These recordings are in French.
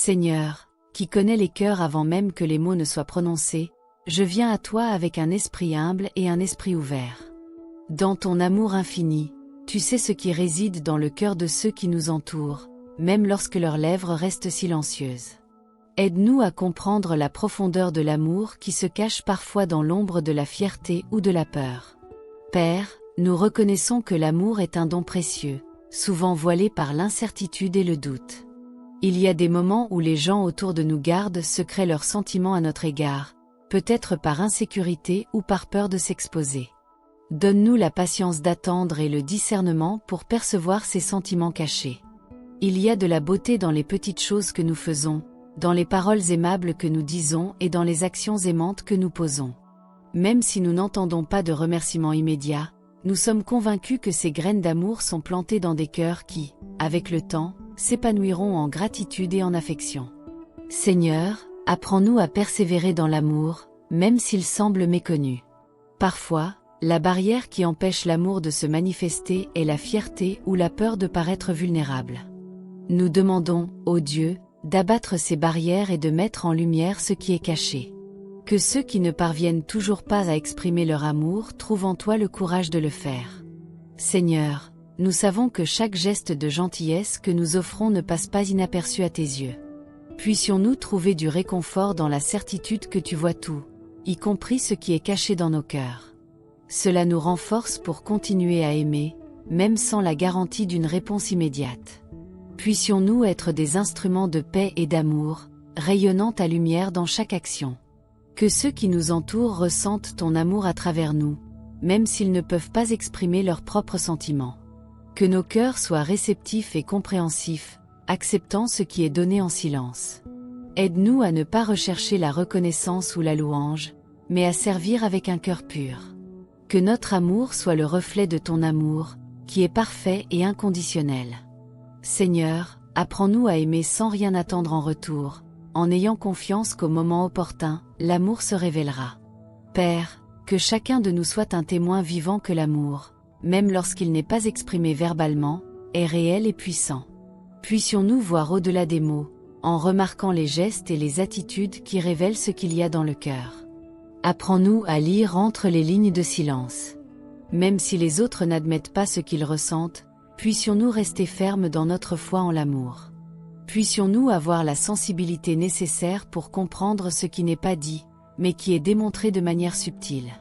Seigneur, qui connais les cœurs avant même que les mots ne soient prononcés, je viens à toi avec un esprit humble et un esprit ouvert. Dans ton amour infini, tu sais ce qui réside dans le cœur de ceux qui nous entourent, même lorsque leurs lèvres restent silencieuses. Aide-nous à comprendre la profondeur de l'amour qui se cache parfois dans l'ombre de la fierté ou de la peur. Père, nous reconnaissons que l'amour est un don précieux, souvent voilé par l'incertitude et le doute. Il y a des moments où les gens autour de nous gardent secret leurs sentiments à notre égard, peut-être par insécurité ou par peur de s'exposer. Donne-nous la patience d'attendre et le discernement pour percevoir ces sentiments cachés. Il y a de la beauté dans les petites choses que nous faisons, dans les paroles aimables que nous disons et dans les actions aimantes que nous posons. Même si nous n'entendons pas de remerciements immédiats, nous sommes convaincus que ces graines d'amour sont plantées dans des cœurs qui, avec le temps, s'épanouiront en gratitude et en affection. Seigneur, apprends-nous à persévérer dans l'amour, même s'il semble méconnu. Parfois, la barrière qui empêche l'amour de se manifester est la fierté ou la peur de paraître vulnérable. Nous demandons, ô Dieu, d'abattre ces barrières et de mettre en lumière ce qui est caché. Que ceux qui ne parviennent toujours pas à exprimer leur amour trouvent en toi le courage de le faire. Seigneur, nous savons que chaque geste de gentillesse que nous offrons ne passe pas inaperçu à tes yeux. Puissions-nous trouver du réconfort dans la certitude que tu vois tout, y compris ce qui est caché dans nos cœurs. Cela nous renforce pour continuer à aimer, même sans la garantie d'une réponse immédiate. Puissions-nous être des instruments de paix et d'amour, rayonnant ta lumière dans chaque action. Que ceux qui nous entourent ressentent ton amour à travers nous, même s'ils ne peuvent pas exprimer leurs propres sentiments. Que nos cœurs soient réceptifs et compréhensifs, acceptant ce qui est donné en silence. Aide-nous à ne pas rechercher la reconnaissance ou la louange, mais à servir avec un cœur pur. Que notre amour soit le reflet de ton amour, qui est parfait et inconditionnel. Seigneur, apprends-nous à aimer sans rien attendre en retour, en ayant confiance qu'au moment opportun, l'amour se révélera. Père, que chacun de nous soit un témoin vivant que l'amour, même lorsqu'il n'est pas exprimé verbalement, est réel et puissant. Puissions-nous voir au-delà des mots, en remarquant les gestes et les attitudes qui révèlent ce qu'il y a dans le cœur. Apprends-nous à lire entre les lignes de silence. Même si les autres n'admettent pas ce qu'ils ressentent, puissions-nous rester fermes dans notre foi en l'amour. Puissions-nous avoir la sensibilité nécessaire pour comprendre ce qui n'est pas dit, mais qui est démontré de manière subtile.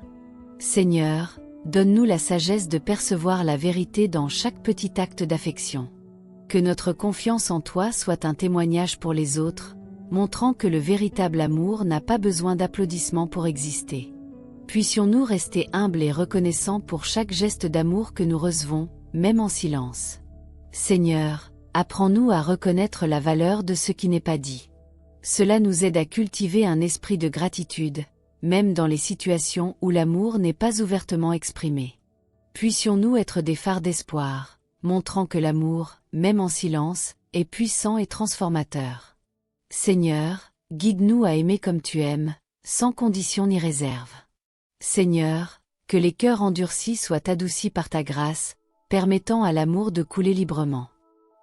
Seigneur, donne-nous la sagesse de percevoir la vérité dans chaque petit acte d'affection. Que notre confiance en toi soit un témoignage pour les autres, montrant que le véritable amour n'a pas besoin d'applaudissements pour exister. Puissions-nous rester humbles et reconnaissants pour chaque geste d'amour que nous recevons, même en silence. Seigneur, apprends-nous à reconnaître la valeur de ce qui n'est pas dit. Cela nous aide à cultiver un esprit de gratitude, même dans les situations où l'amour n'est pas ouvertement exprimé. Puissions-nous être des phares d'espoir, montrant que l'amour, même en silence, est puissant et transformateur. Seigneur, guide-nous à aimer comme tu aimes, sans condition ni réserve. Seigneur, que les cœurs endurcis soient adoucis par ta grâce, permettant à l'amour de couler librement.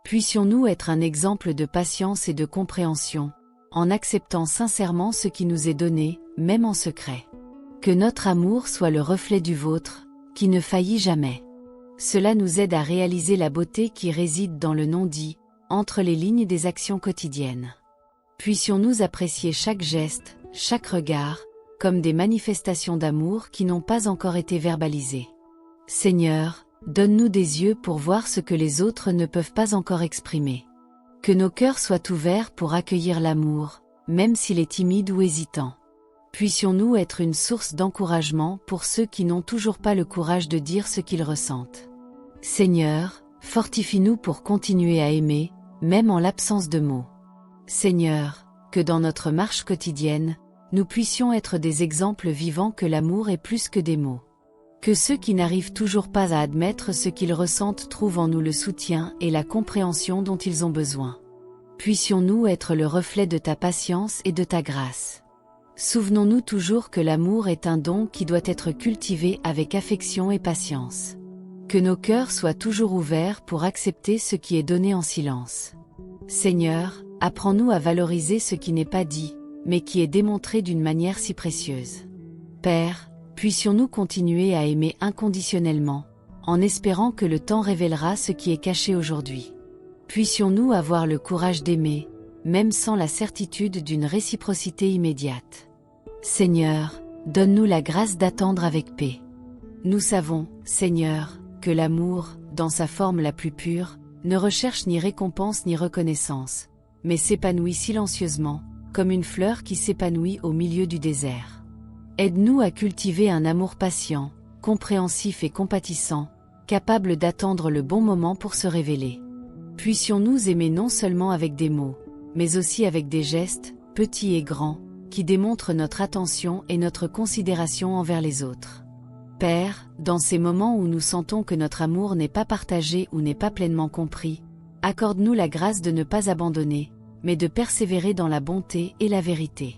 Puissions-nous être un exemple de patience et de compréhension, en acceptant sincèrement ce qui nous est donné, même en secret. Que notre amour soit le reflet du vôtre, qui ne faillit jamais. Cela nous aide à réaliser la beauté qui réside dans le non-dit, entre les lignes des actions quotidiennes. Puissions-nous apprécier chaque geste, chaque regard, comme des manifestations d'amour qui n'ont pas encore été verbalisées. Seigneur, donne-nous des yeux pour voir ce que les autres ne peuvent pas encore exprimer. Que nos cœurs soient ouverts pour accueillir l'amour, même s'il est timide ou hésitant. Puissions-nous être une source d'encouragement pour ceux qui n'ont toujours pas le courage de dire ce qu'ils ressentent. Seigneur, fortifie-nous pour continuer à aimer, même en l'absence de mots. Seigneur, que dans notre marche quotidienne, nous puissions être des exemples vivants que l'amour est plus que des mots. Que ceux qui n'arrivent toujours pas à admettre ce qu'ils ressentent trouvent en nous le soutien et la compréhension dont ils ont besoin. Puissions-nous être le reflet de ta patience et de ta grâce. Souvenons-nous toujours que l'amour est un don qui doit être cultivé avec affection et patience. Que nos cœurs soient toujours ouverts pour accepter ce qui est donné en silence. Seigneur, apprends-nous à valoriser ce qui n'est pas dit, mais qui est démontré d'une manière si précieuse. Père, puissions-nous continuer à aimer inconditionnellement, en espérant que le temps révélera ce qui est caché aujourd'hui. Puissions-nous avoir le courage d'aimer, même sans la certitude d'une réciprocité immédiate. Seigneur, donne-nous la grâce d'attendre avec paix. Nous savons, Seigneur, que l'amour, dans sa forme la plus pure, ne recherche ni récompense ni reconnaissance, mais s'épanouit silencieusement, comme une fleur qui s'épanouit au milieu du désert. Aide-nous à cultiver un amour patient, compréhensif et compatissant, capable d'attendre le bon moment pour se révéler. Puissions-nous aimer non seulement avec des mots, mais aussi avec des gestes, petits et grands, qui démontrent notre attention et notre considération envers les autres. Père, dans ces moments où nous sentons que notre amour n'est pas partagé ou n'est pas pleinement compris, accorde-nous la grâce de ne pas abandonner, mais de persévérer dans la bonté et la vérité.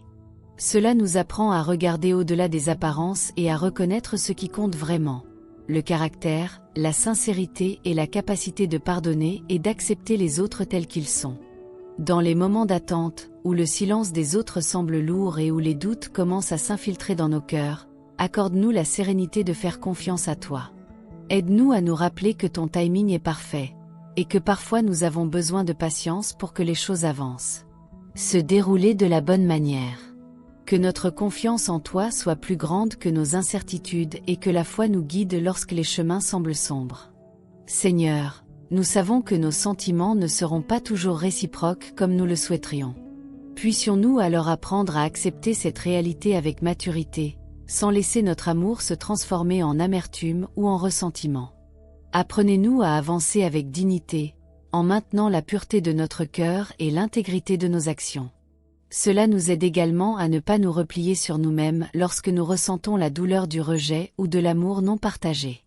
Cela nous apprend à regarder au-delà des apparences et à reconnaître ce qui compte vraiment: le caractère, la sincérité et la capacité de pardonner et d'accepter les autres tels qu'ils sont. Dans les moments d'attente, où le silence des autres semble lourd et où les doutes commencent à s'infiltrer dans nos cœurs, accorde-nous la sérénité de faire confiance à toi. Aide-nous à nous rappeler que ton timing est parfait, et que parfois nous avons besoin de patience pour que les choses avancent. Se dérouler de la bonne manière. Que notre confiance en toi soit plus grande que nos incertitudes et que la foi nous guide lorsque les chemins semblent sombres. Seigneur, nous savons que nos sentiments ne seront pas toujours réciproques comme nous le souhaiterions. Puissions-nous alors apprendre à accepter cette réalité avec maturité, sans laisser notre amour se transformer en amertume ou en ressentiment. Apprenez-nous à avancer avec dignité, en maintenant la pureté de notre cœur et l'intégrité de nos actions. Cela nous aide également à ne pas nous replier sur nous-mêmes lorsque nous ressentons la douleur du rejet ou de l'amour non partagé.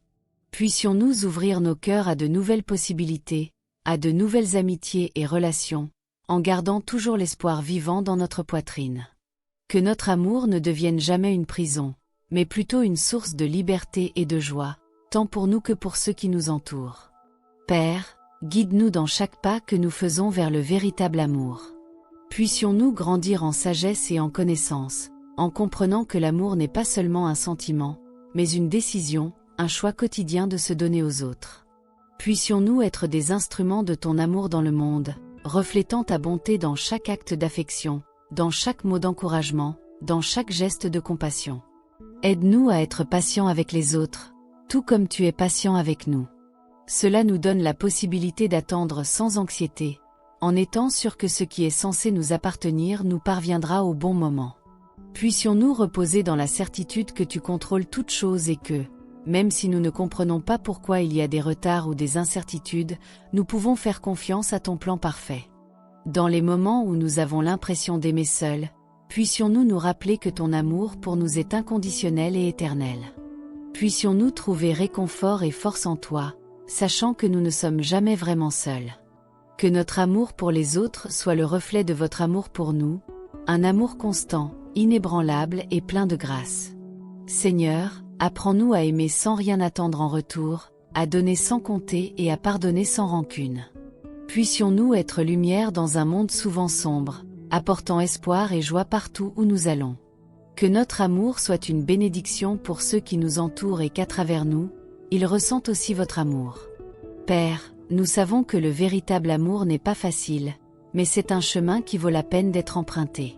Puissions-nous ouvrir nos cœurs à de nouvelles possibilités, à de nouvelles amitiés et relations, en gardant toujours l'espoir vivant dans notre poitrine. Que notre amour ne devienne jamais une prison, mais plutôt une source de liberté et de joie, tant pour nous que pour ceux qui nous entourent. Père, guide-nous dans chaque pas que nous faisons vers le véritable amour. Puissions-nous grandir en sagesse et en connaissance, en comprenant que l'amour n'est pas seulement un sentiment, mais une décision, un choix quotidien de se donner aux autres. Puissions-nous être des instruments de ton amour dans le monde, reflétant ta bonté dans chaque acte d'affection, dans chaque mot d'encouragement, dans chaque geste de compassion. Aide-nous à être patients avec les autres, tout comme tu es patient avec nous. Cela nous donne la possibilité d'attendre sans anxiété, en étant sûr que ce qui est censé nous appartenir nous parviendra au bon moment. Puissions-nous reposer dans la certitude que tu contrôles toutes choses et que, même si nous ne comprenons pas pourquoi il y a des retards ou des incertitudes, nous pouvons faire confiance à ton plan parfait. Dans les moments où nous avons l'impression d'aimer seuls, puissions-nous nous rappeler que ton amour pour nous est inconditionnel et éternel. Puissions-nous trouver réconfort et force en toi, sachant que nous ne sommes jamais vraiment seuls. Que notre amour pour les autres soit le reflet de votre amour pour nous, un amour constant, inébranlable et plein de grâce. Seigneur, apprends-nous à aimer sans rien attendre en retour, à donner sans compter et à pardonner sans rancune. Puissions-nous être lumière dans un monde souvent sombre, apportant espoir et joie partout où nous allons. Que notre amour soit une bénédiction pour ceux qui nous entourent et qu'à travers nous, ils ressentent aussi votre amour. Père, nous savons que le véritable amour n'est pas facile, mais c'est un chemin qui vaut la peine d'être emprunté.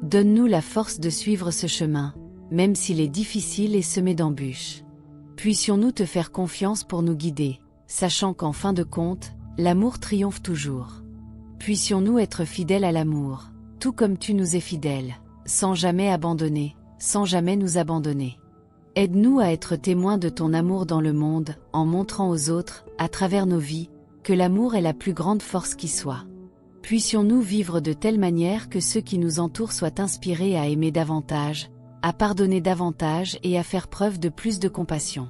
Donne-nous la force de suivre ce chemin, même s'il est difficile et semé d'embûches. Puissions-nous te faire confiance pour nous guider, sachant qu'en fin de compte, l'amour triomphe toujours. Puissions-nous être fidèles à l'amour, tout comme tu nous es fidèle, sans jamais abandonner, sans jamais nous abandonner. Aide-nous à être témoins de ton amour dans le monde, en montrant aux autres, à travers nos vies, que l'amour est la plus grande force qui soit. Puissions-nous vivre de telle manière que ceux qui nous entourent soient inspirés à aimer davantage, à pardonner davantage et à faire preuve de plus de compassion.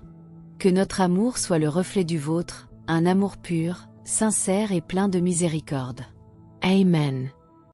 Que notre amour soit le reflet du vôtre, un amour pur, sincère et plein de miséricorde. Amen.